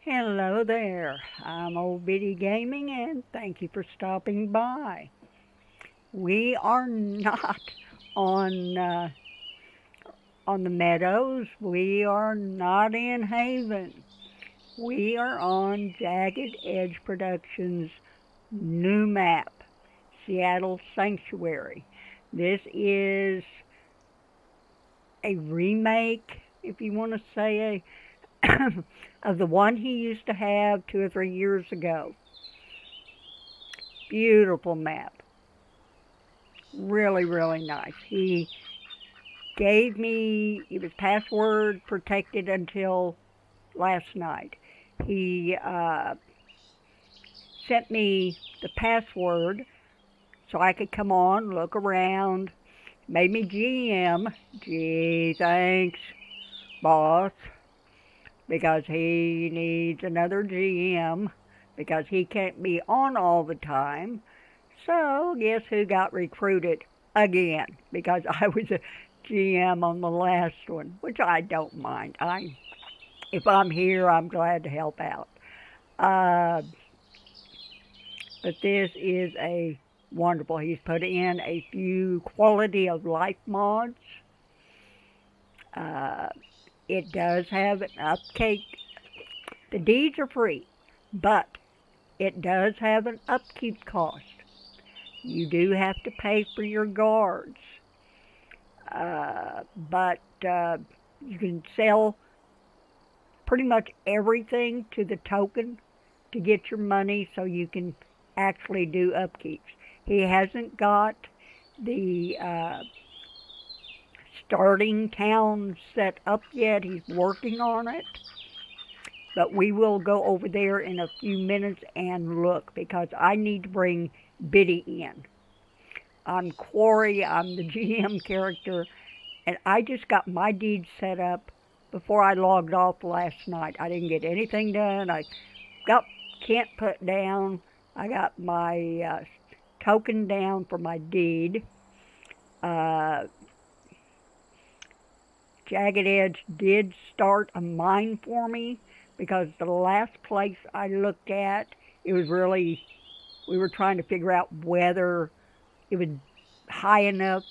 Hello there. I'm Old Biddy Gaming and thank you for stopping by. We are not on on the meadows. We are not in Haven. We are on Jagged Edge Productions' new map, Seattle Sanctuary. This is a remake, if you want to say of the one he used to have 2 or 3 years ago. Beautiful map. Really, really nice. He gave me, it was password protected until last night. He sent me the password so I could come on, look around, made me GM. Gee, thanks, boss, because he needs another GM because he can't be on all the time. So, guess who got recruited again? Because I was a GM on the last one, which I don't mind. If I'm here, I'm glad to help out. Uh, but this is a wonderful. He's put in a few quality of life mods. Uh, it does have an upkeep. The deeds are free, but it does have an upkeep cost. You do have to pay for your guards, but you can sell pretty much everything to the token to get your money so you can actually do upkeeps. He hasn't got the starting town set up yet. He's working on it. But we will go over there in a few minutes and look because I need to bring Biddy in. I'm Quarry, I'm the GM character, and I just got my deeds set up before I logged off last night. I didn't get anything done. I got can't put down. I got my token down for my deed. Uh, Jagged Edge did start a mine for me because the last place I looked at, it was really, we were trying to figure out whether it was high enough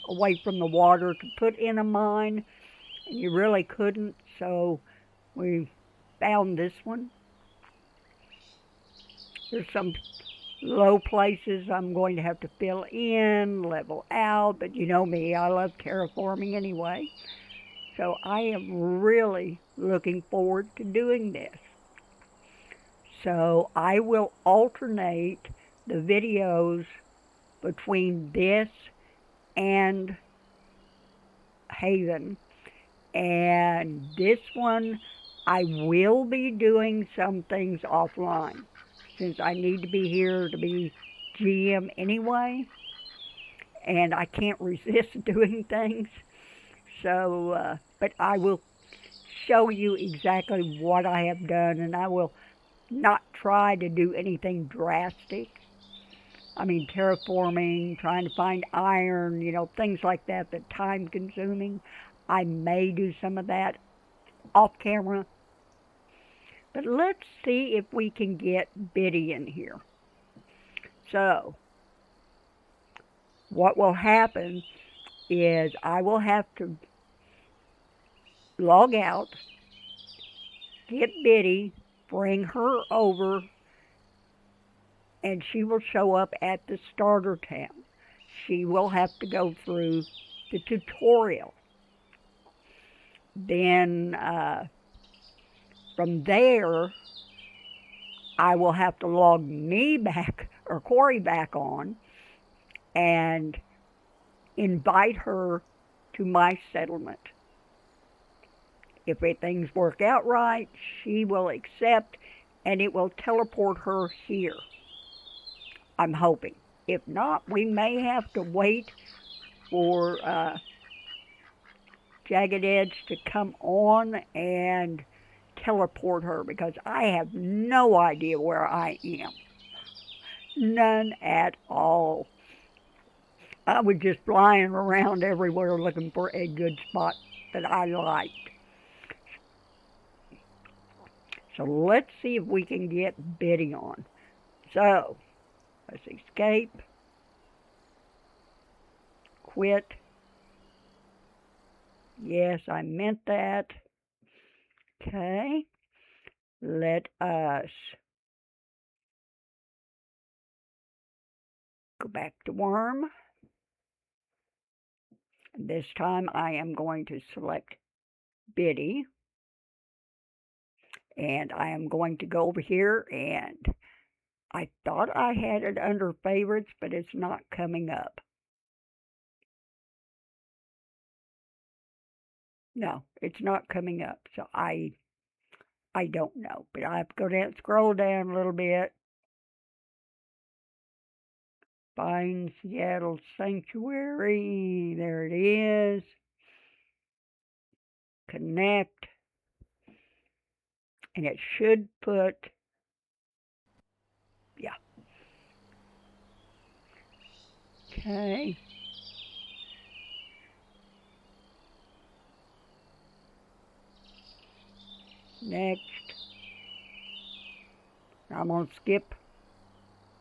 away from the water to put in a mine, and you really couldn't, so we found this one. There's some low places I'm going to have to fill in, level out, but you know me, I love terraforming anyway. So I am really looking forward to doing this. So I will alternate the videos between this and Haven. And this one, I will be doing some things offline since I need to be here to be GM anyway. And I can't resist doing things. So, but I will show you exactly what I have done, and I will not try to do anything drastic. I mean, terraforming, trying to find iron, things like that, that time consuming. I may do some of that off camera. But let's see if we can get Biddy in here. So, what will happen is I will have to log out, get Biddy, bring her over, and she will show up at the starter town. She will have to go through the tutorial. Then from there, I will have to log me back, or Corey back on, and invite her to my settlement. If things work out right, she will accept and it will teleport her here. I'm hoping. If not, we may have to wait for Jagged Edge to come on and teleport her because I have no idea where I am. None at all. I was just flying around everywhere looking for a good spot that I liked. So let's see if we can get Biddy on. So let's escape, quit. Yes, I meant that. Okay, let us go back to Wurm. This time I am going to select Biddy, and I am going to go over here, and I thought I had it under favorites, but it's not coming up. No, it's not coming up, so I don't know, but I have to go down, scroll down a little bit. Find Seattle Sanctuary. There it is. Connect, and it should put, yeah. Okay. Next. I'm going to skip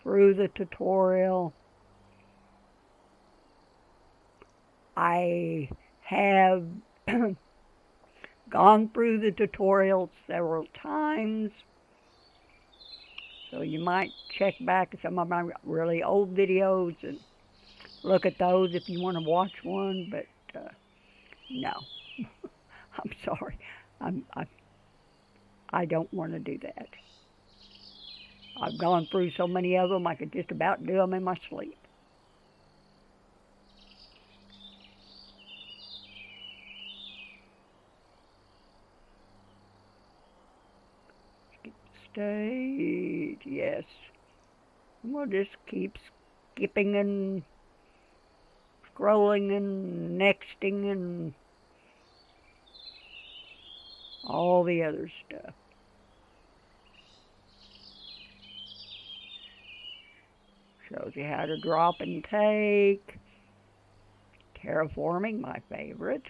through the tutorial. I have gone through the tutorial several times, so you might check back some of my really old videos and look at those if you want to watch one, but no. I'm sorry. I don't want to do that. I've gone through so many of them, I could just about do them in my sleep. Skip stage, yes. We'll just keep skipping and scrolling and nexting and all the other stuff. Shows you how to drop and take. Terraforming, my favorite.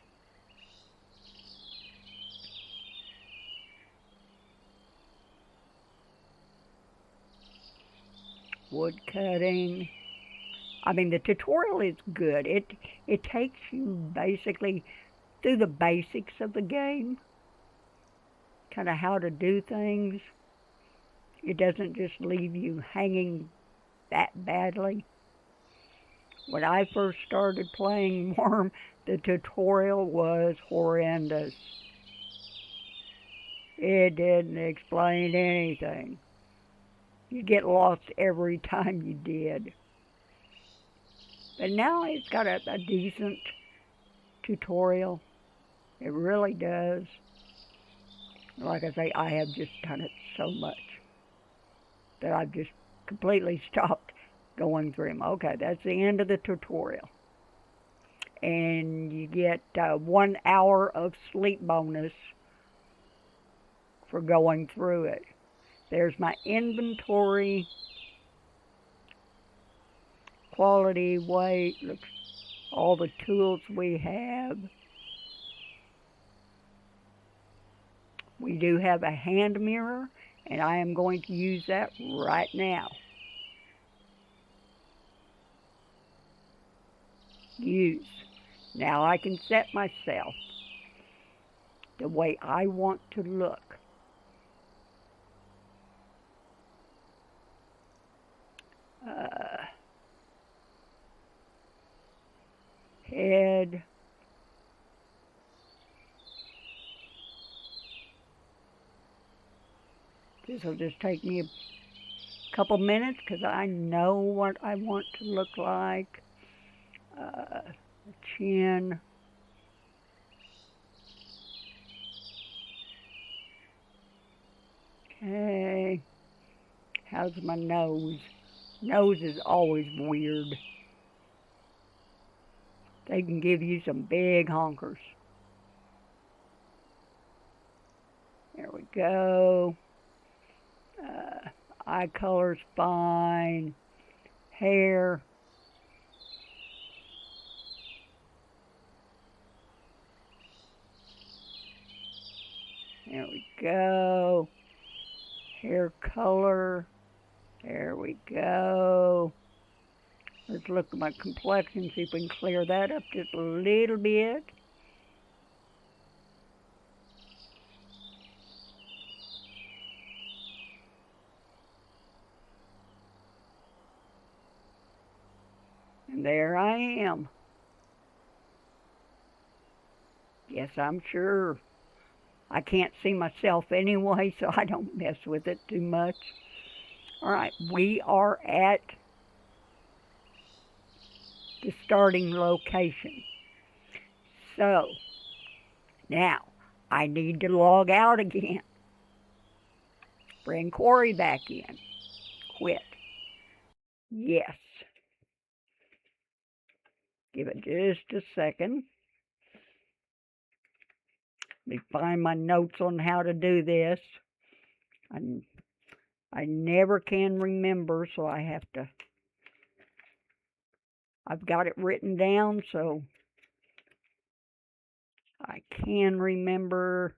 Wood cutting. I mean, the tutorial is good. It takes you basically through the basics of the game, kind of how to do things. It doesn't just leave you hanging that badly. When I first started playing Wurm, the tutorial was horrendous. It didn't explain anything. You get lost every time you did. But now it's got a decent tutorial. It really does. Like I say, I have just done it so much that I've just completely stopped going through them. Okay, that's the end of the tutorial. And you get 1 hour of sleep bonus for going through it. There's my inventory, quality, weight, look, all the tools we have. We do have a hand mirror, and I am going to use that right now. Use. Now I can set myself the way I want to look. Head. This will just take me a couple minutes because I know what I want to look like. Chin. Okay. How's my nose? Nose is always weird. They can give you some big honkers. There we go. Eye color's fine. Hair. There we go. Hair color. There we go. Let's look at my complexion, see if we can clear that up just a little bit. And there I am. Yes, I'm sure. I can't see myself anyway, so I don't mess with it too much. All right, we are at the starting location. So, now, I need to log out again. Bring Corey back in. Quit. Yes. Give it just a second. Let me find my notes on how to do this. I never can remember, so I have to. I've got it written down, so I can remember.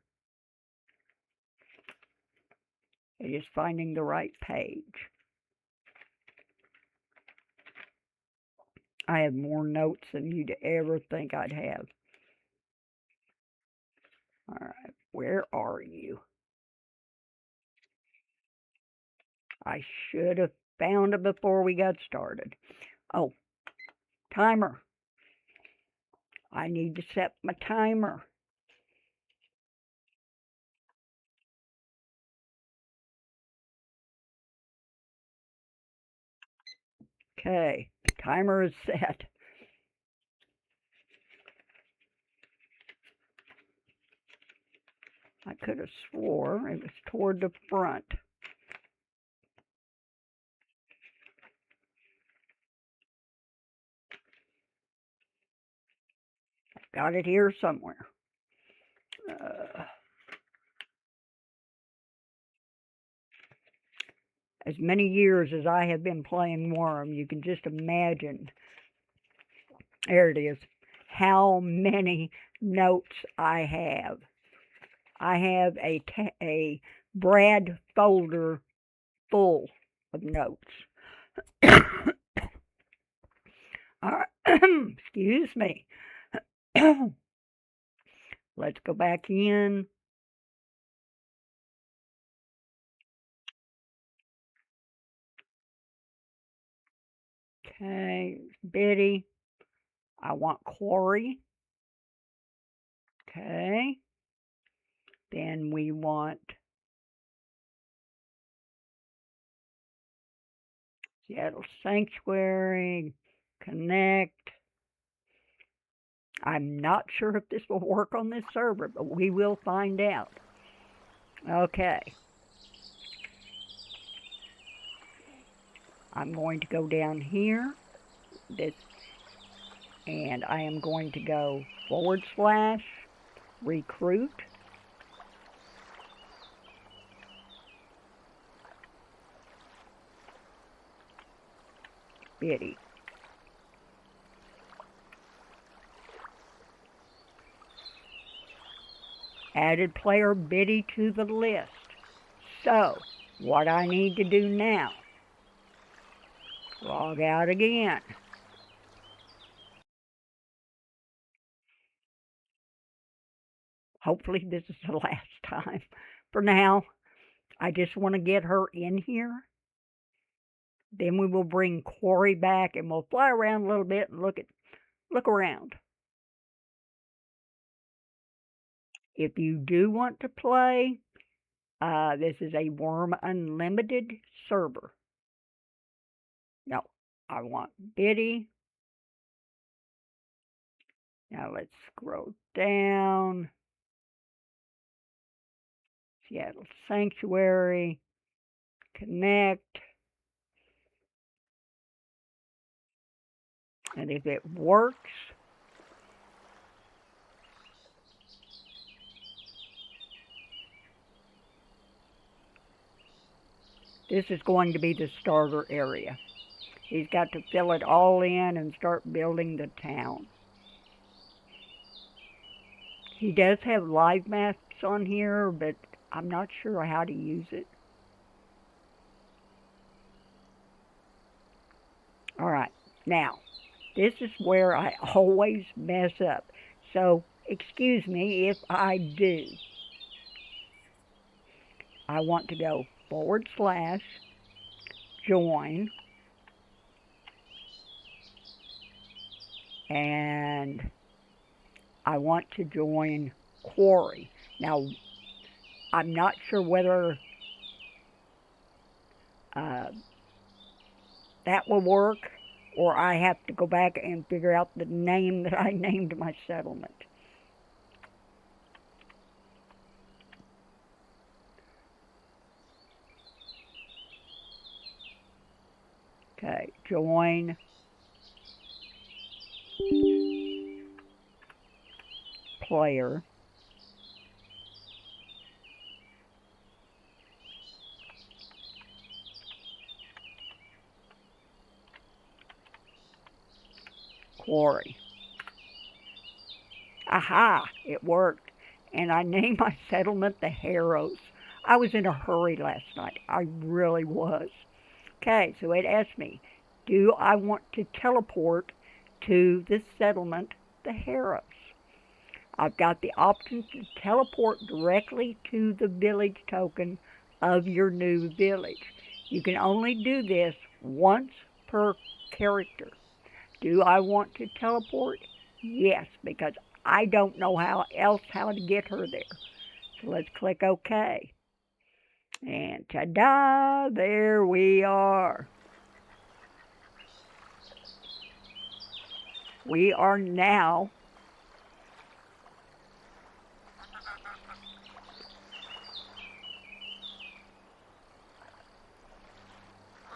It is finding the right page. I have more notes than you'd ever think I'd have. All right, where are you? I should have found it before we got started. Oh, timer. I need to set my timer. Okay, timer is set. I could have swore it was toward the front. Got it here somewhere. As many years as I have been playing Wurm, you can just imagine. There it is. How many notes I have. I have a Brad folder full of notes. Excuse me. Let's go back in. Okay, Betty. I want Corey. Okay. Then we want Seattle Sanctuary. Connect. I'm not sure if this will work on this server, but we will find out. Okay. I'm going to go down here, and I am going to go / recruit. Biddy. Added player Biddy to the list. So, what I need to do now, log out again. Hopefully this is the last time. For now, I just want to get her in here. Then we will bring Corey back and we'll fly around a little bit and look around. If you do want to play, this is a Wurm Unlimited server. No, I want Biddy. Now let's scroll down. Seattle Sanctuary. Connect. And if it works, this is going to be the starter area. He's got to fill it all in and start building the town. He does have live masks on here, but I'm not sure how to use it. All right. Now, this is where I always mess up. So, excuse me if I do. I want to go / join, and I want to join quarry. Now, I'm not sure whether uh, that will work or I have to go back and figure out the name that I named my settlement. Okay, join player. Quarry. Aha! It worked. And I named my settlement the Harrows. I was in a hurry last night. I really was. Okay, so it asked me, do I want to teleport to this settlement, the Harrows? I've got the option to teleport directly to the village token of your new village. You can only do this once per character. Do I want to teleport? Yes, because I don't know how to get her there. So let's click OK. And ta-da, there we are. We are now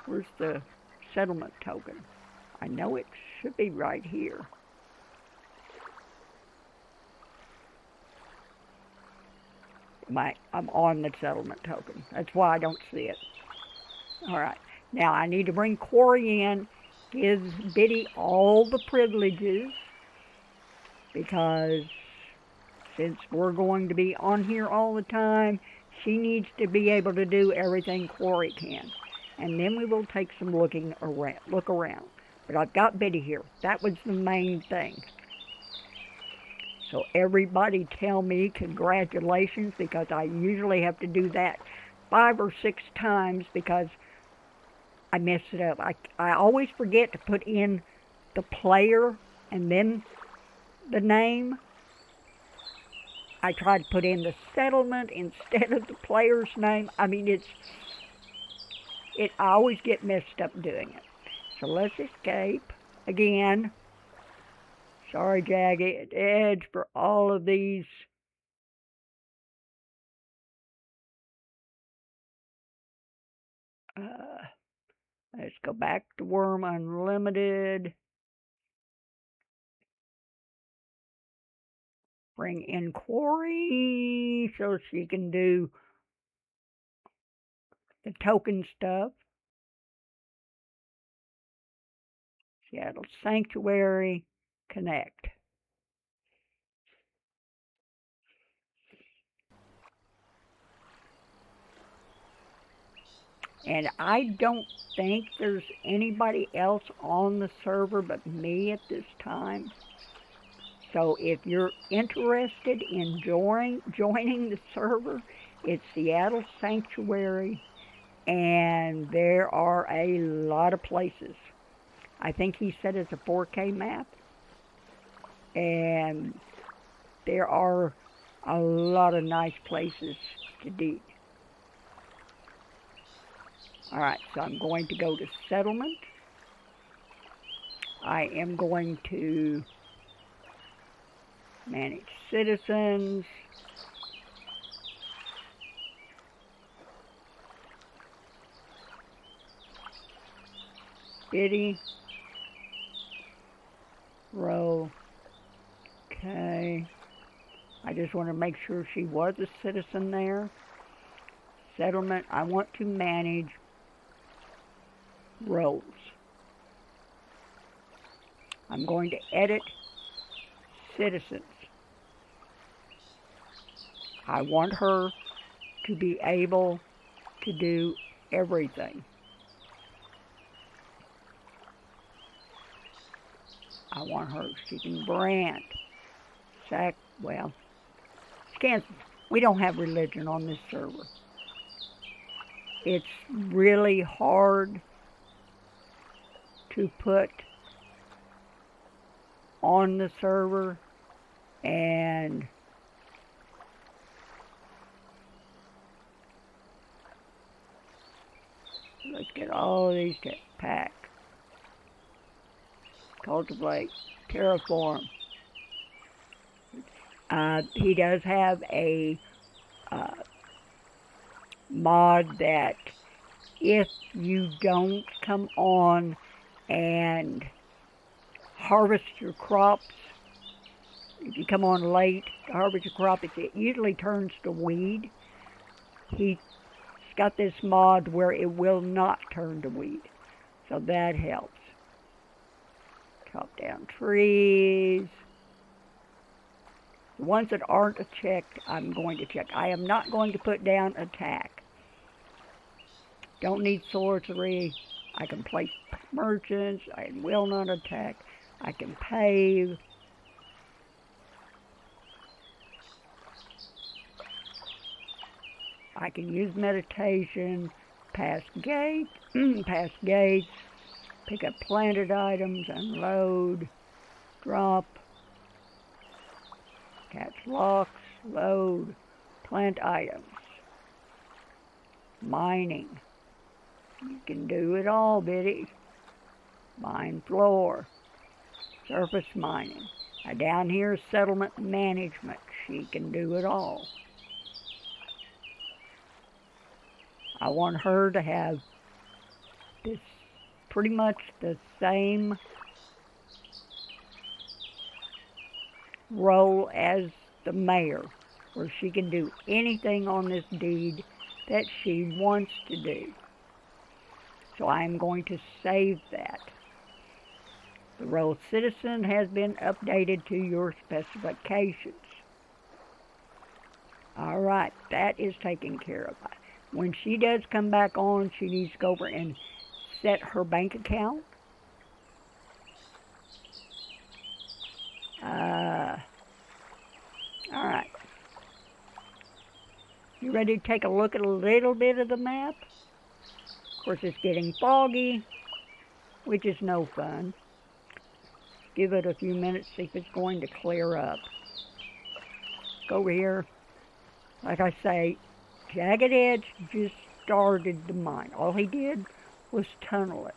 where's the settlement token? I know it should be right here. I'm on the settlement token. That's why I don't see it. All right. Now I need to bring Quarry in, gives Biddy all the privileges because since we're going to be on here all the time, she needs to be able to do everything Quarry can. And then we will take some look around. But I've got Biddy here. That was the main thing. So everybody tell me congratulations because I usually have to do that 5 or 6 times because I mess it up. I always forget to put in the player and then the name. I try to put in the settlement instead of the player's name. I mean, I always get messed up doing it. So let's escape again. Sorry, Jagged Edge, for all of these. Let's go back to Wurm Unlimited. Bring in Quarry so she can do the token stuff. Seattle Sanctuary, connect. And I don't think there's anybody else on the server but me at this time. So if you're interested in joining the server, it's Seattle Sanctuary, and there are a lot of places. I think he said it's a 4K map, and there are a lot of nice places to do. All right, so I'm going to go to settlement. I am going to manage citizens. Biddy. Row. Okay. I just want to make sure she was a citizen there. Settlement. I want to manage roles. I'm going to edit citizens. I want her to be able to do everything. I want her. She can brand. Well, she can't. We don't have religion on this server. It's really hard to put on the server, and let's get all of these packed. Cultivate, terraform. He does have a mod that if you don't come on and harvest your crops, if you come on late to harvest your crop, it usually turns to weed. He's got this mod where it will not turn to weed, so that helps. Chop down trees. The ones that aren't checked, I'm going to check. I am not going to put down attack. Don't need sorcery. I can place merchants. I will not attack. I can pave. I can use meditation. Pass gates. Pass gates. Pick up planted items. Unload. Drop. Catch locks. Load. Plant items. Mining. You can do it all, Biddy. Mine floor. Surface mining. Now down here is settlement management. She can do it all. I want her to have this pretty much the same role as the mayor, where she can do anything on this deed that she wants to do. So I'm going to save that. The role citizen has been updated to your specifications. All right, that is taken care of. When she does come back on, she needs to go over and set her bank account. All right. You ready to take a look at a little bit of the map? Of course, it's getting foggy, which is no fun. Give it a few minutes, see if it's going to clear up. Go over here. Like I say, Jagged Edge just started the mine. All he did was tunnel it.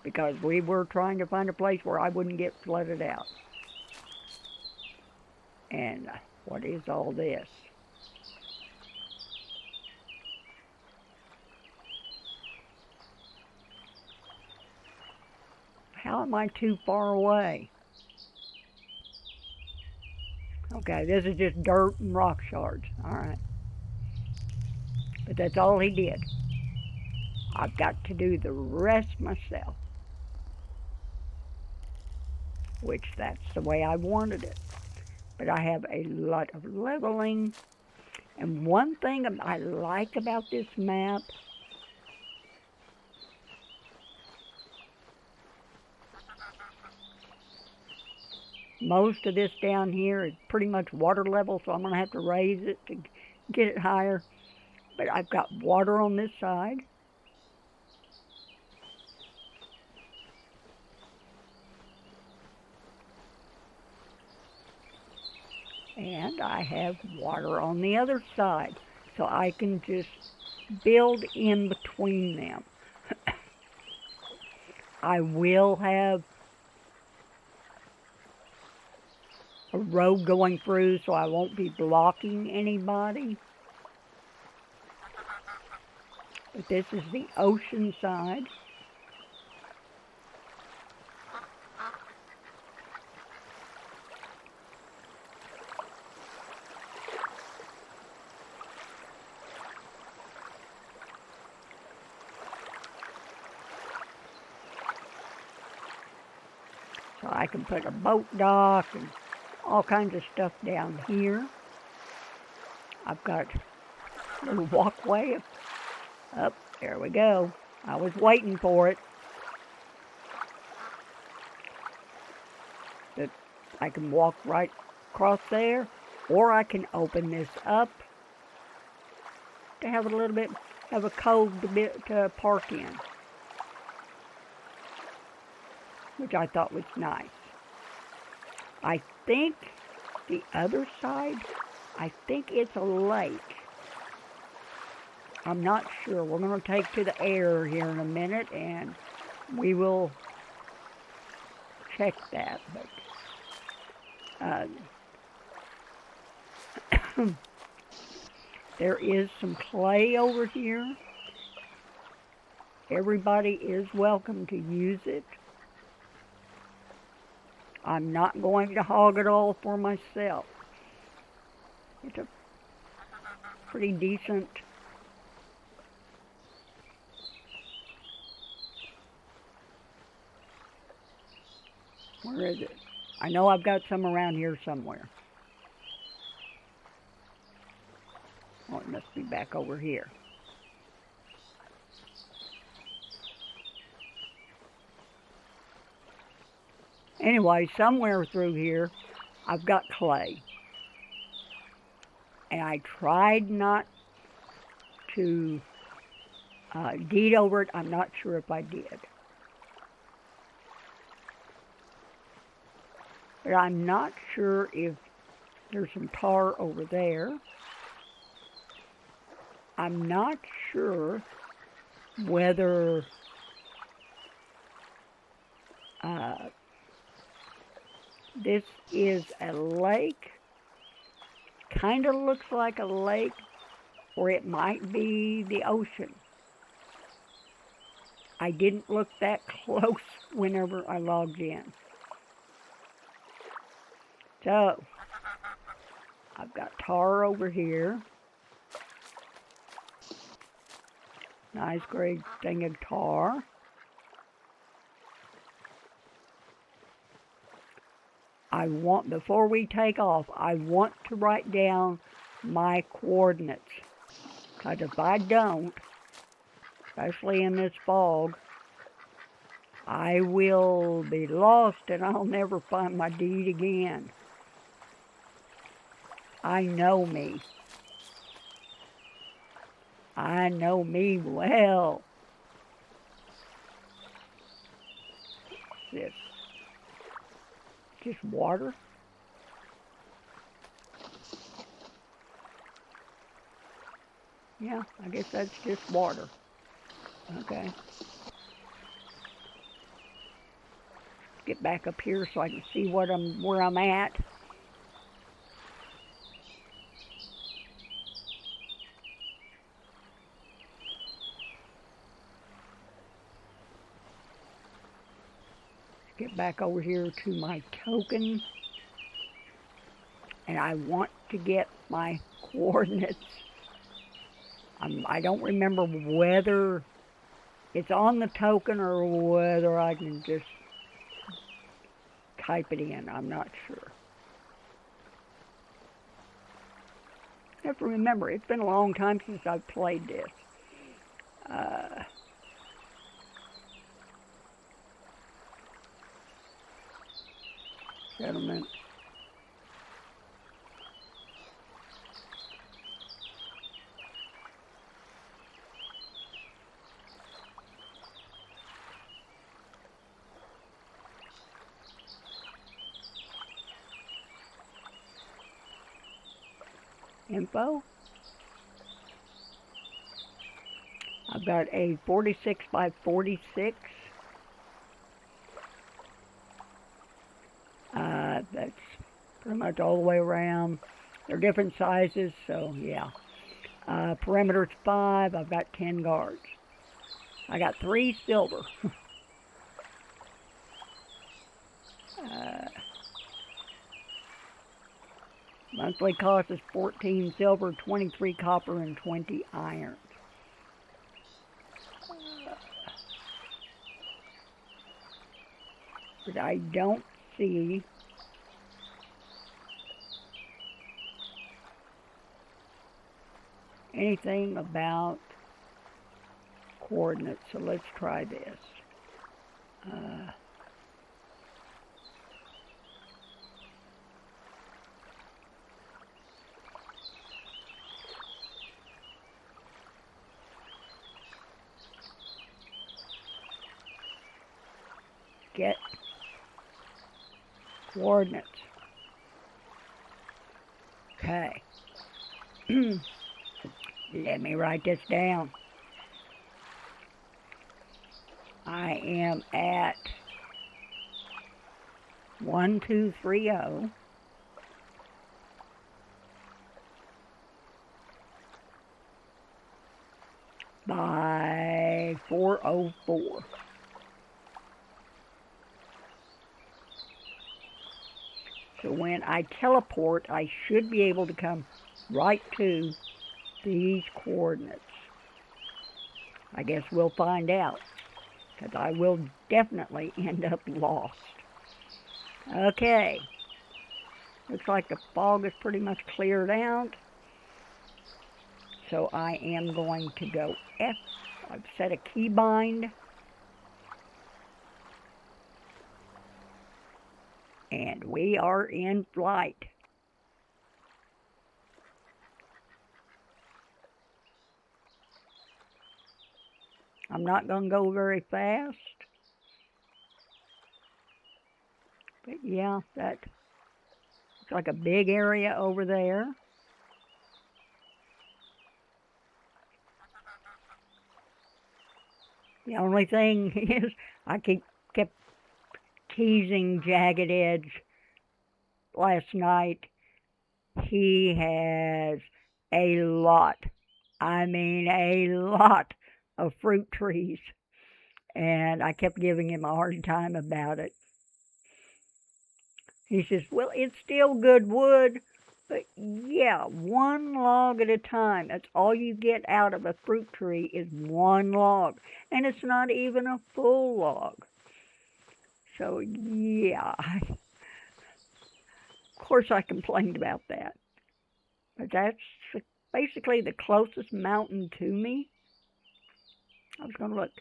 Because we were trying to find a place where I wouldn't get flooded out. And what is all this? How am I too far away? Okay, this is just dirt and rock shards. All right. But that's all he did. I've got to do the rest myself. Which that's the way I wanted it. But I have a lot of leveling. And one thing I like about this map, most of this down here is pretty much water level, so I'm going to have to raise it to get it higher. But I've got water on this side. And I have water on the other side, so I can just build in between them. I will have a road going through, so I won't be blocking anybody. But this is the ocean side. So I can put a boat dock and all kinds of stuff down here. I've got a little walkway up. There we go. I was waiting for it. That I can walk right across there, or I can open this up to have a little bit of a cove to park in, which I thought was nice. I think the other side, I think it's a lake. I'm not sure. We're going to take to the air here in a minute, and we will check that. But there is some clay over here. Everybody is welcome to use it. I'm not going to hog it all for myself. It's a pretty decent where is it? I know I've got some around here somewhere. Oh, it must be back over here. Anyway, somewhere through here, I've got clay. And I tried not to deed over it. I'm not sure if I did. But I'm not sure if there's some tar over there. I'm not sure whether this is a lake. Kind of looks like a lake, or it might be the ocean. I didn't look that close whenever I logged in. So, I've got tar over here. Nice great thing of tar. Before we take off, I want to write down my coordinates. Because if I don't, especially in this fog, I will be lost and I'll never find my deed again. I know me. I know me well. What's this? Just water? Yeah, I guess that's just water. Okay. Get back up here so I can see where I'm at. Get back over here to my token. And I want to get my coordinates. I don't remember whether it's on the token or whether I can just type it in. I'm not sure. I have to remember, it's been a long time since I've played this. Settlement. Info. I've got a 46 by 46. That's pretty much all the way around. They're different sizes, so yeah. Perimeter's 5. I've got 10 guards. I got 3 silver. Monthly cost is 14 silver, 23 copper, and 20 iron. But I don't see anything about coordinates, so let's try this. Uh, get coordinates. Okay. Let me write this down. I am at 1230 by 404. So when I teleport, I should be able to come right to these coordinates. I guess we'll find out, because I will definitely end up lost. Okay, looks like the fog is pretty much cleared out. So I am going to go F. I've set a keybind. And we are in flight. I'm not going to go very fast. But yeah, that looks like a big area over there. The only thing is I kept teasing Jagged Edge last night. He has a lot, I mean a lot of fruit trees. And I kept giving him a hard time about it. He says, well, it's still good wood, but yeah, one log at a time. That's all you get out of a fruit tree is one log. And it's not even a full log. So yeah, of course I complained about that. But that's basically the closest mountain to me. I was going to look.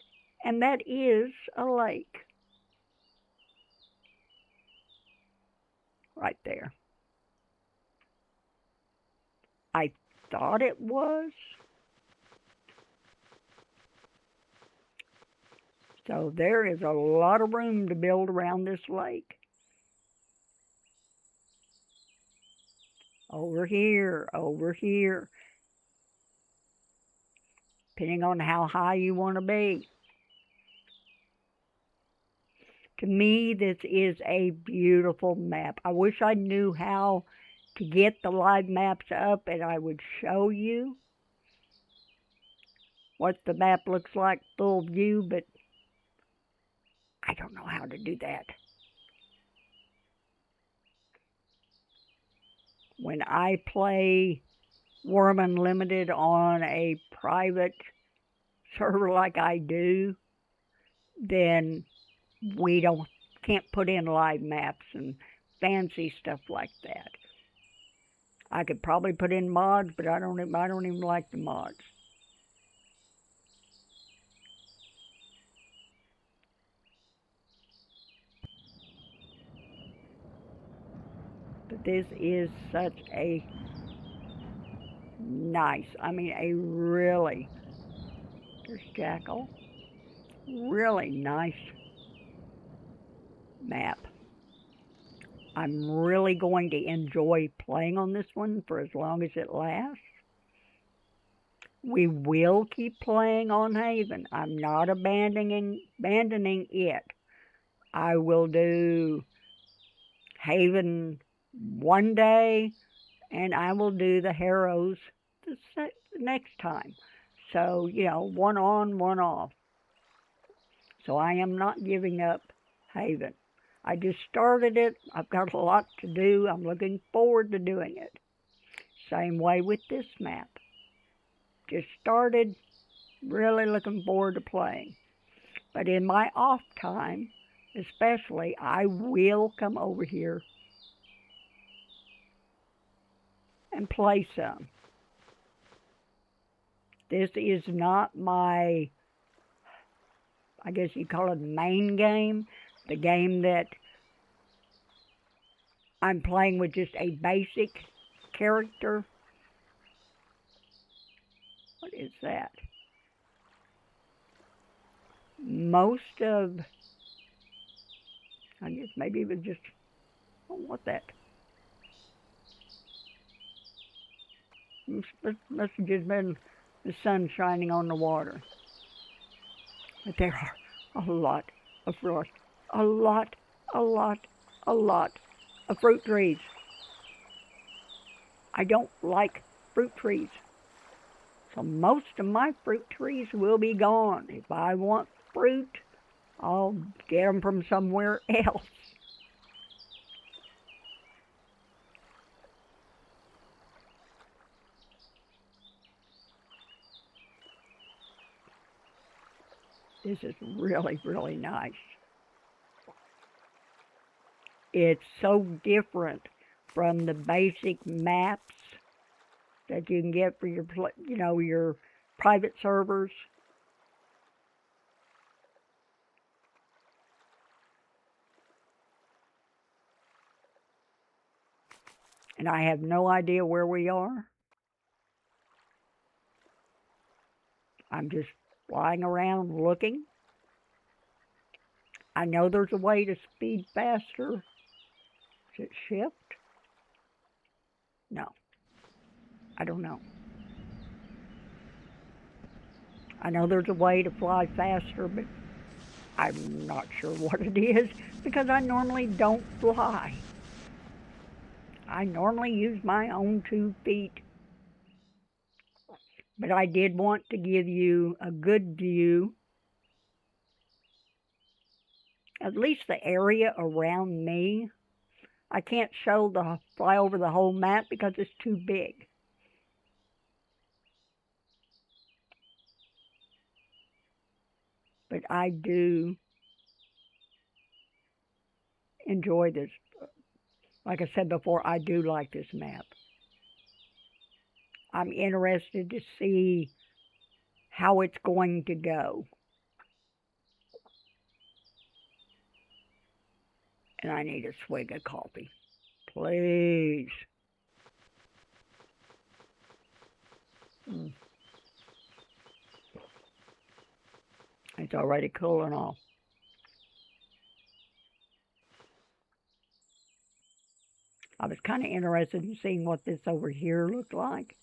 And that is a lake. Right there. I thought it was. So there is a lot of room to build around this lake. Over here, depending on how high you want to be. To me, this is a beautiful map. I wish I knew how to get the live maps up and I would show you what the map looks like full view, but I don't know how to do that. When I play Wurm Unlimited on a private server like I do, then we can't put in live maps and fancy stuff like that. I could probably put in mods, but I don't even like the mods. But this is such a nice, I mean a really, there's Jackal, really nice map. I'm really going to enjoy playing on this one for as long as it lasts. We will keep playing on Haven. I'm not abandoning it. I will do Haven one day, and I will do the Harrows the next time. So, you know, one on, one off. So I am not giving up Haven. I just started it. I've got a lot to do. I'm looking forward to doing it. Same way with this map. Just started, really looking forward to playing. But in my off time, especially, I will come over here and play some. This is not my I guess you call it the main game, the game that I'm playing with just a basic character. What is that? Most of, I guess maybe it was just, oh, what that? Must have just been the sun shining on the water. But there are a lot of fruit, a lot, a lot, a lot of fruit trees. I don't like fruit trees. So most of my fruit trees will be gone. If I want fruit, I'll get them from somewhere else. This is really, really nice. It's so different from the basic maps that you can get for your, your private servers. And I have no idea where we are. I'm just flying around looking. I know there's a way to speed faster. Is it shift? No, I don't know. I know there's a way to fly faster, but I'm not sure what it is because I normally don't fly. I normally use my own 2 feet. But I did want to give you a good view, at least the area around me. I can't fly over the whole map because it's too big. But I do enjoy this. Like I said before, I do like this map. I'm interested to see how it's going to go. And I need a swig of coffee. Please. It's already cooling off. I was kind of interested in seeing what this over here looked like.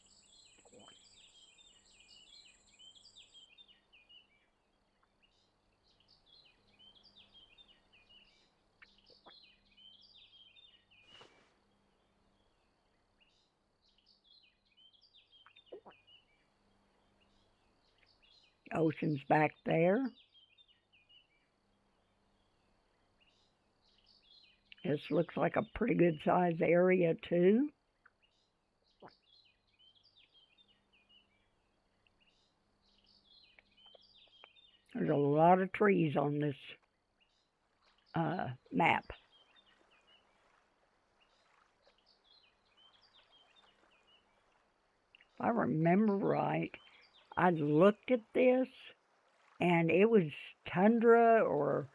Ocean's back there. This looks like a pretty good sized area too. There's a lot of trees on this map. If I remember right, I looked at this and it was tundra or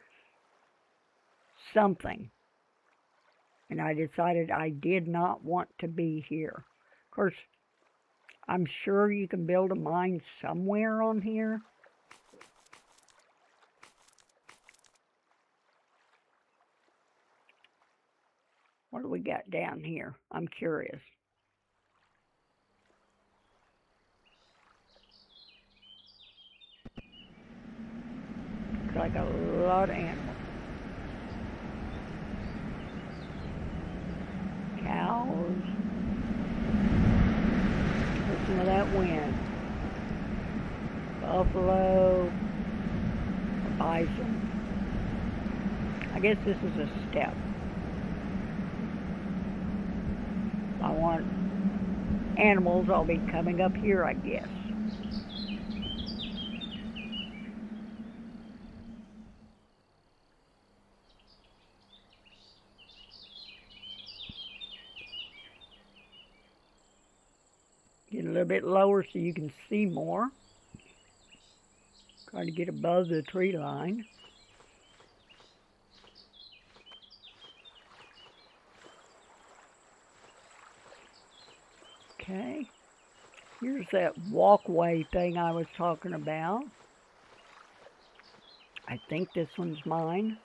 something. And I decided I did not want to be here. Of course, I'm sure you can build a mine somewhere on here. What do we got down here? I'm curious. Looks like a lot of animals. Cows. Listen to that wind. Buffalo. Bison. I guess this is a steppe. If I want animals, I'll be coming up here, I guess. Get a little bit lower so you can see more. Try to get above the tree line. Okay. Here's that walkway thing I was talking about. I think this one's mine.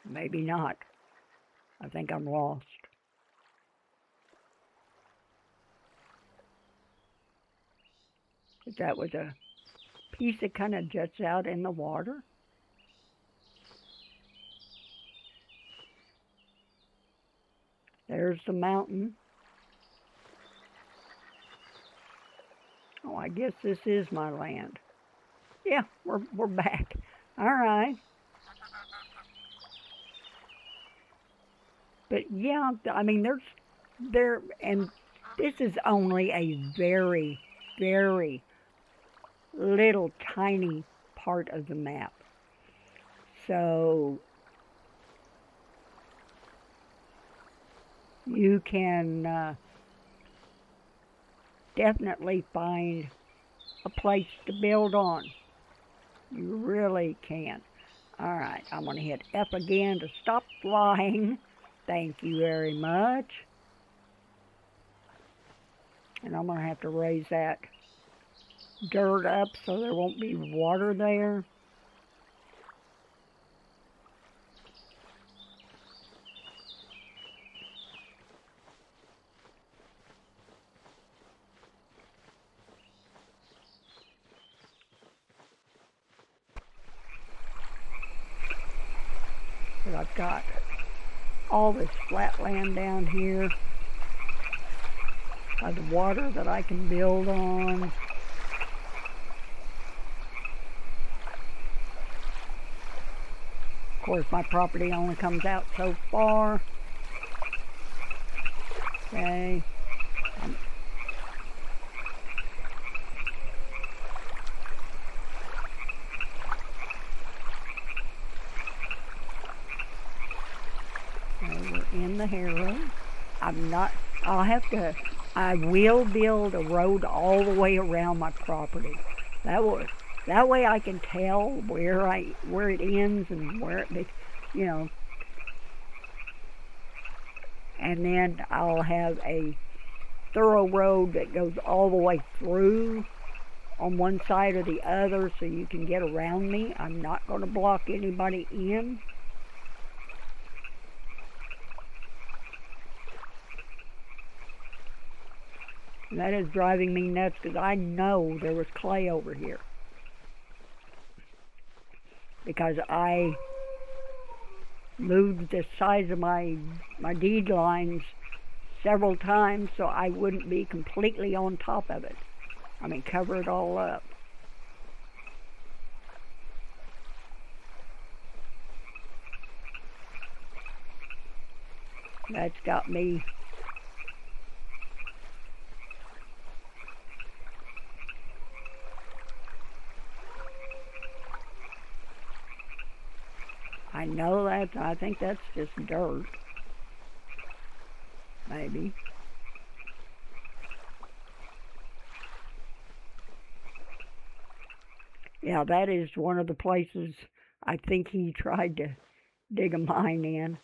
Maybe not. I think I'm lost. But that was a piece that kind of juts out in the water. There's the mountain. Oh, I guess this is my land. Yeah, we're back. All right. But yeah, I mean there and this is only a very, very little tiny part of the map. So you can definitely find a place to build on. You really can. All right, I'm going to hit F again to stop flying. Thank you very much. And I'm going to have to raise that dirt up so there won't be water there. But I've got all this flat land down here by the water that I can build on. Of course, my property only comes out so far. Okay. We're in the harrow. I will build a road all the way around my property. That way I can tell where it ends and where it, you know, and then I'll have a thorough road that goes all the way through on one side or the other so you can get around me. I'm not going to block anybody in. And that is driving me nuts because I know there was clay over here. Because I moved the size of my deed lines several times so I wouldn't be completely on top of it. I mean, cover it all up. That's got me I know that. I think that's just dirt. Maybe. Yeah, that is one of the places I think he tried to dig a mine in.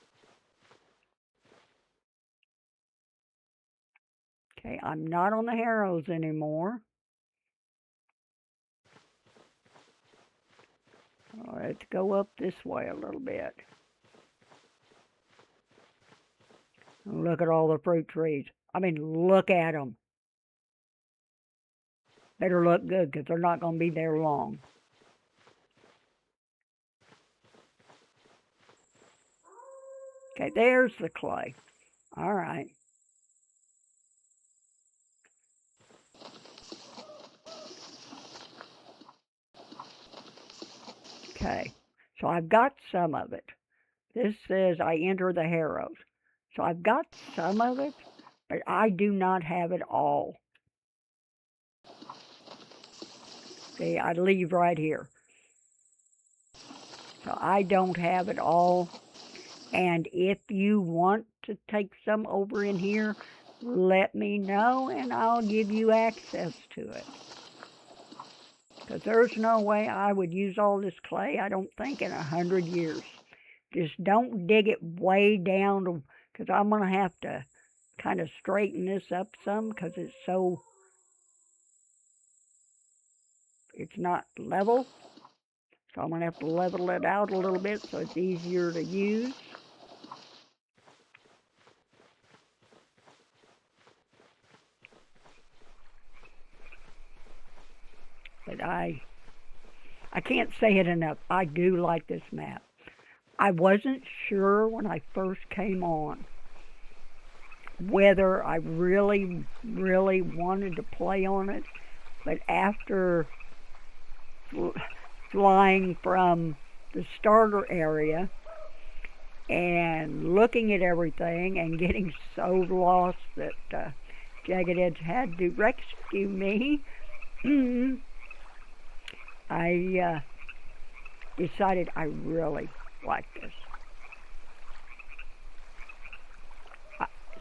Okay, I'm not on the harrows anymore. Let's go up this way a little bit. Look at all the fruit trees. I mean, look at them. Better look good because they're not going to be there long. Okay, there's the clay. All right. Okay, so I've got some of it. This says I enter the harrows. So I've got some of it, but I do not have it all. See, I leave right here. So I don't have it all. And if you want to take some over in here, let me know and I'll give you access to it. Because there's no way I would use all this clay, I don't think, in 100 years. Just don't dig it way down, because I'm going to have to kind of straighten this up some because it's not level. So I'm going to have to level it out a little bit so it's easier to use. But I can't say it enough. I do like this map. I wasn't sure when I first came on whether I really, really wanted to play on it, but after flying from the starter area and looking at everything and getting so lost that Jagged Edge had to rescue me, I decided I really like this.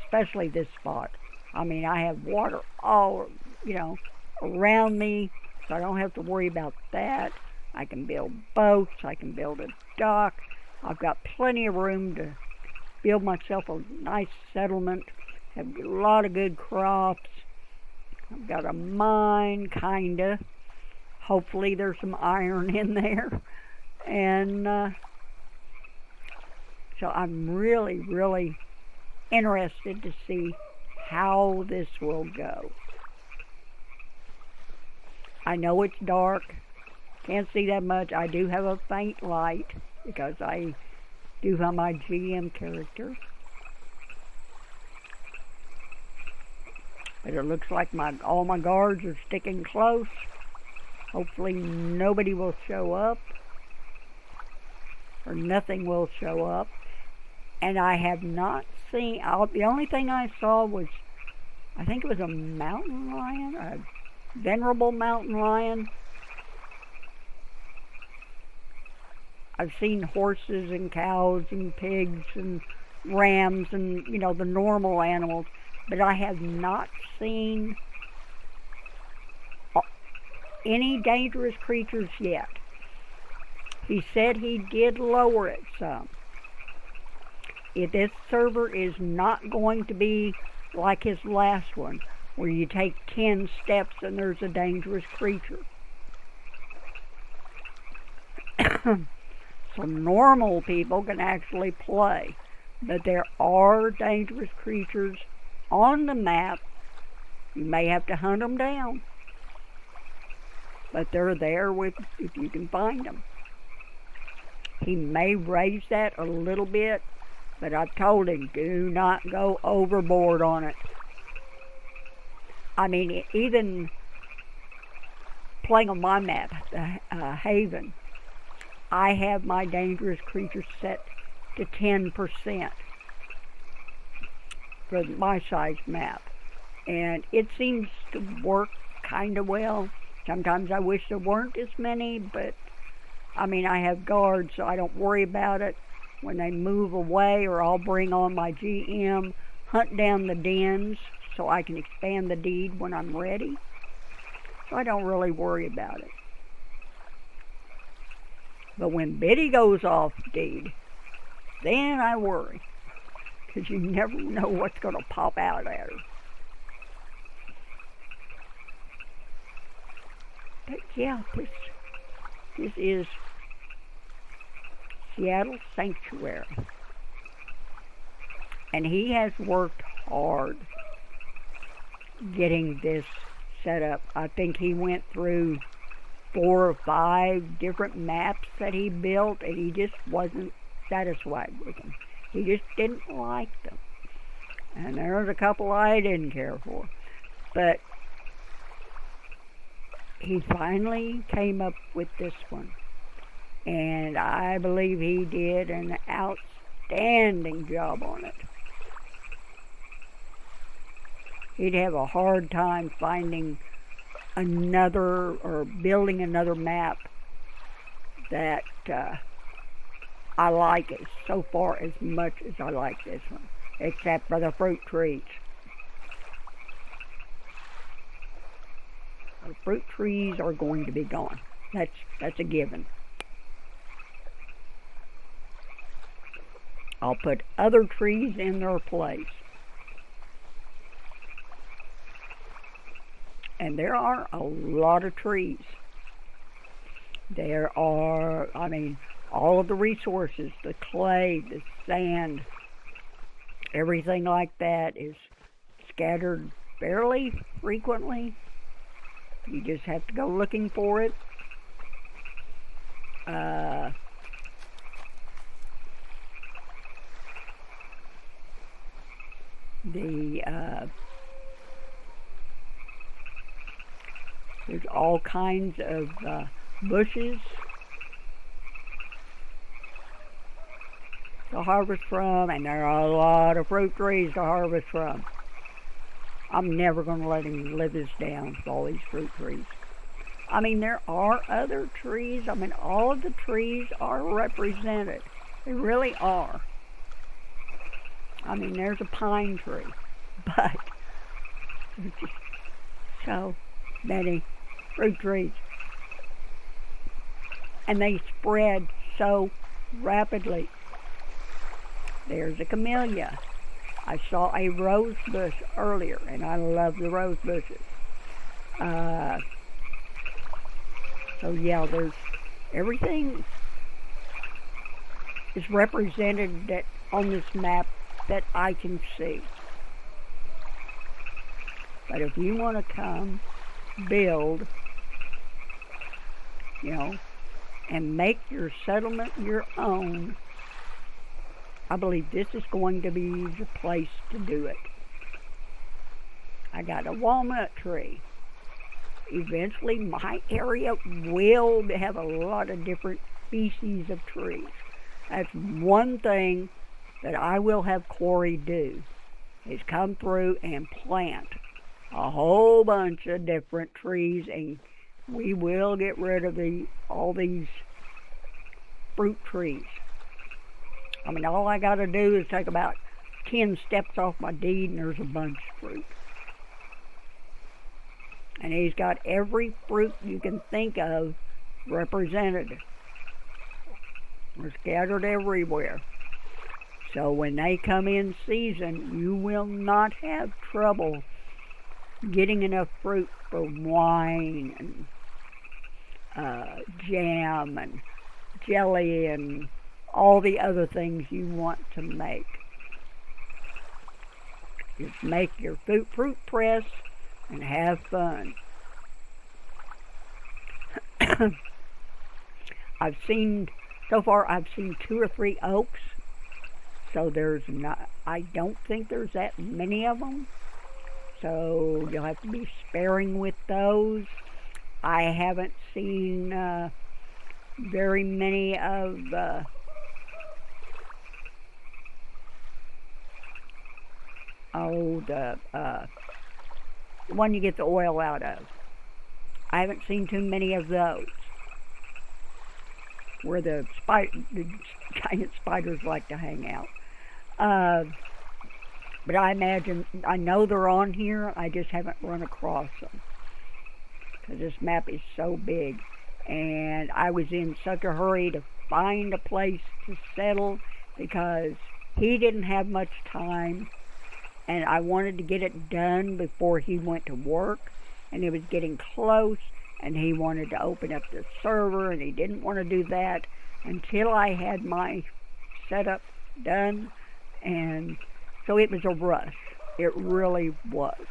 Especially this spot. I mean, I have water all, around me, so I don't have to worry about that. I can build boats, I can build a dock. I've got plenty of room to build myself a nice settlement, have a lot of good crops. I've got a mine, kinda. Hopefully there's some iron in there. And so I'm really, really interested to see how this will go. I know it's dark, can't see that much. I do have a faint light because I do have my GM character. But it looks like all my guards are sticking close. Hopefully nobody will show up, or nothing will show up. And I have not seen, the only thing I saw was, I think it was a mountain lion, a venerable mountain lion. I've seen horses and cows and pigs and rams and, the normal animals, but I have not seen any dangerous creatures yet. He said he did lower it some. If this server is not going to be like his last one, where you take 10 steps and there's a dangerous creature. So normal people can actually play, but there are dangerous creatures on the map. You may have to hunt them down, but they're there if you can find them. He may raise that a little bit, but I've told him, do not go overboard on it. I mean, even playing on my map, the Haven, I have my dangerous creatures set to 10% for my size map. And it seems to work kind of well. Sometimes I wish there weren't as many, but I mean, I have guards, so I don't worry about it. When they move away, or I'll bring on my GM, hunt down the dens so I can expand the deed when I'm ready. So I don't really worry about it. But when Biddy goes off deed, then I worry, because you never know what's going to pop out at her. But yeah, this is Seattle Sanctuary. And he has worked hard getting this set up. I think he went through 4 or 5 different maps that he built, and he just wasn't satisfied with them. He just didn't like them. And there's a couple I didn't care for. But he finally came up with this one. And I believe he did an outstanding job on it. He'd have a hard time finding another, or building another map that I like it so far as much as I like this one. except for the fruit trees. The fruit trees are going to be gone. That's a given. I'll put other trees in their place. And there are a lot of trees. There are, all of the resources, the clay, the sand, everything like that is scattered fairly frequently. You just have to go looking for it. There's all kinds of bushes to harvest from, and there are a lot of fruit trees to harvest from. I'm never going to let him live this down with all these fruit trees. There are other trees. All of the trees are represented. They really are. There's a pine tree, but there's just so many fruit trees. And they spread so rapidly. There's a camellia. I saw a rose bush earlier, and I love the rose bushes. So yeah, there's everything is represented on this map that I can see. But if you want to come build, and make your settlement your own, I believe this is going to be the place to do it. I got a walnut tree. Eventually my area will have a lot of different species of trees. That's one thing that I will have Corey do, is come through and plant a whole bunch of different trees, and we will get rid of all these fruit trees. All I got to do is take about 10 steps off my deed and there's a bunch of fruit. And he's got every fruit you can think of represented. They're scattered everywhere. So when they come in season, you will not have trouble getting enough fruit for wine and jam and jelly and all the other things you want to make. Just make your fruit press and have fun. I've seen 2 or 3 oaks, so I don't think there's that many of them, so you'll have to be sparing with those. I haven't seen very many of the one you get the oil out of. I haven't seen too many of those, where the giant spiders like to hang out. But I know they're on here, I just haven't run across them, because this map is so big, and I was in such a hurry to find a place to settle, because he didn't have much time, and I wanted to get it done before he went to work, and it was getting close, and he wanted to open up the server, and he didn't want to do that until I had my setup done, and so it was a rush. It really was.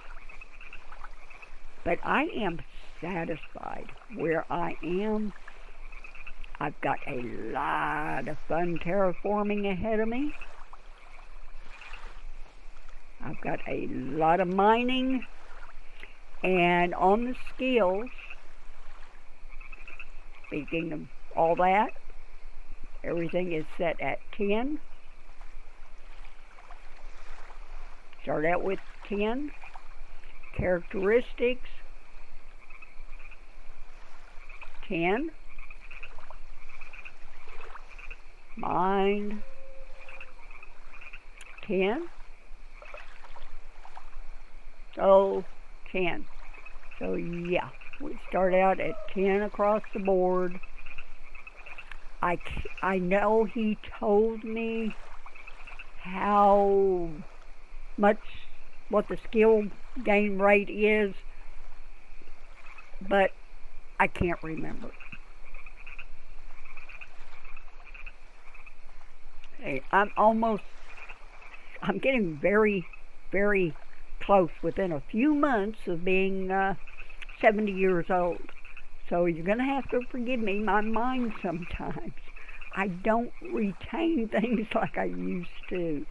But I am satisfied where I am. I've got a lot of fun terraforming ahead of me. I've got a lot of mining, and on the skills, speaking of all that, everything is set at 10. Start out with 10. Characteristics, 10. Mind, 10. So 10. So yeah, we start out at 10 across the board. I know he told me how much, what the skill gain rate is, but I can't remember. Hey, I'm getting very, very close within a few months of being 70 years old. So you're going to have to forgive me, my mind sometimes. I don't retain things like I used to.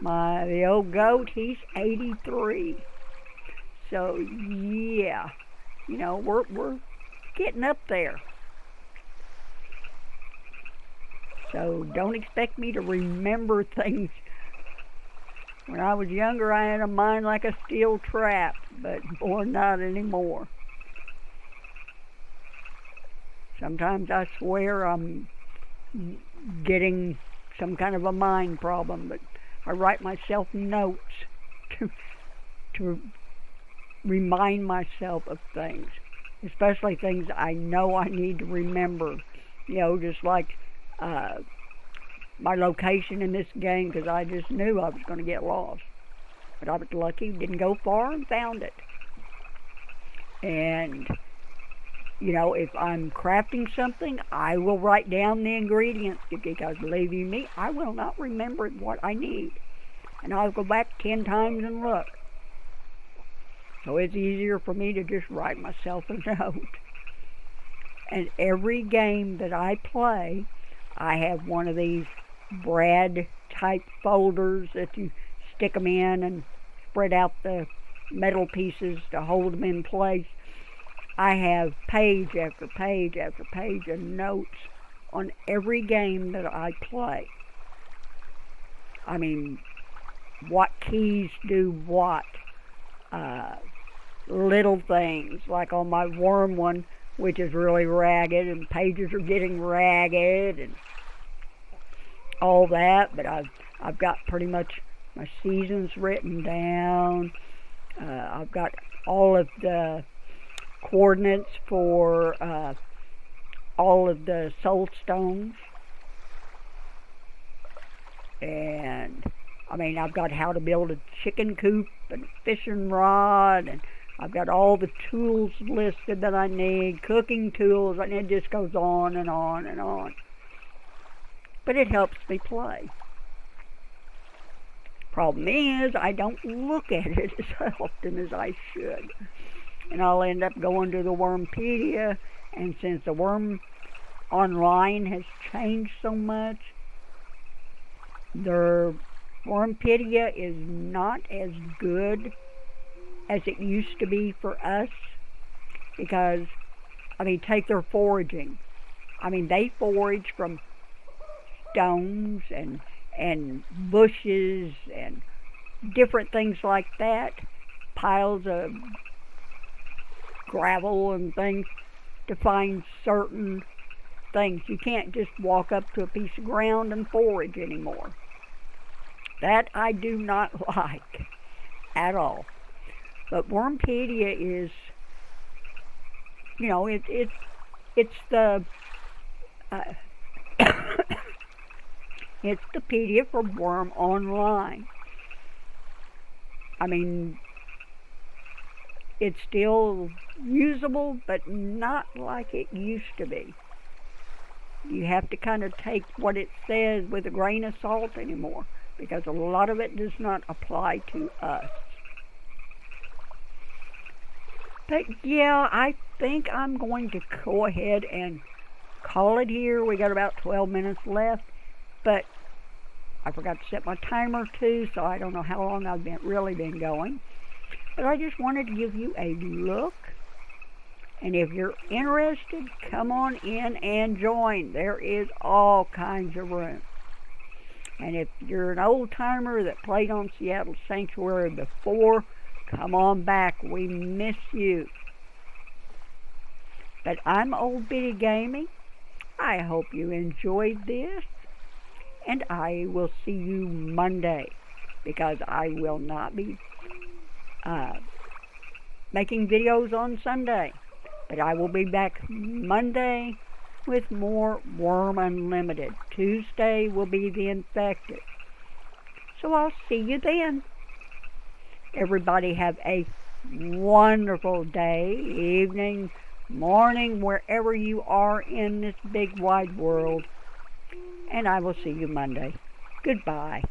The old goat, he's 83. So yeah, we're getting up there. So don't expect me to remember things. When I was younger, I had a mind like a steel trap, but boy, not anymore. Sometimes I swear I'm getting some kind of a mind problem, but I write myself notes to to remind myself of things, especially things I know I need to remember. Just like uh, my location in this game, because I just knew I was going to get lost. But I was lucky, didn't go far, and found it. And if I'm crafting something, I will write down the ingredients, because believe you me, I will not remember what I need. And I'll go back 10 times and look. So it's easier for me to just write myself a note. And every game that I play, I have one of these Brad type folders that you stick them in and spread out the metal pieces to hold them in place. I have page after page after page of notes on every game that I play. I mean, what keys do what. Little things, like on my Wurm one, which is really ragged, and pages are getting ragged, and all that. But I've got pretty much my seasons written down. I've got all of the coordinates for all of the soul stones, and I mean, I've got how to build a chicken coop and a fishing rod, and I've got all the tools listed that I need, cooking tools, and it just goes on and on and on. But it helps me play. Problem is, I don't look at it as often as I should. And I'll end up going to the Wurmpedia, and since the Wurm online has changed so much, their Wurmpedia is not as good as it used to be for us, because, I mean, take their foraging. I mean, they forage from stones and bushes and different things like that, piles of gravel and things, to find certain things. You can't just walk up to a piece of ground and forage anymore. That I do not like at all. But Wurmpedia is, it's the it's the pedia for Wurm online. I mean, it's still usable, but not like it used to be. You have to kind of take what it says with a grain of salt anymore, because a lot of it does not apply to us. But yeah, I think I'm going to go ahead and call it here. We got about 12 minutes left, but I forgot to set my timer too, so I don't know how long I've really been going. But I just wanted to give you a look, and if you're interested, come on in and join. There is all kinds of room. And if you're an old timer that played on Seattle Sanctuary before, come on back. We miss you. But I'm Old Bitty Gaming. I hope you enjoyed this. And I will see you Monday, because I will not be uh, making videos on Sunday. But I will be back Monday with more Worm Unlimited. Tuesday will be the infected. So I'll see you then. Everybody have a wonderful day, evening, morning, wherever you are in this big wide world. And I will see you Monday. Goodbye.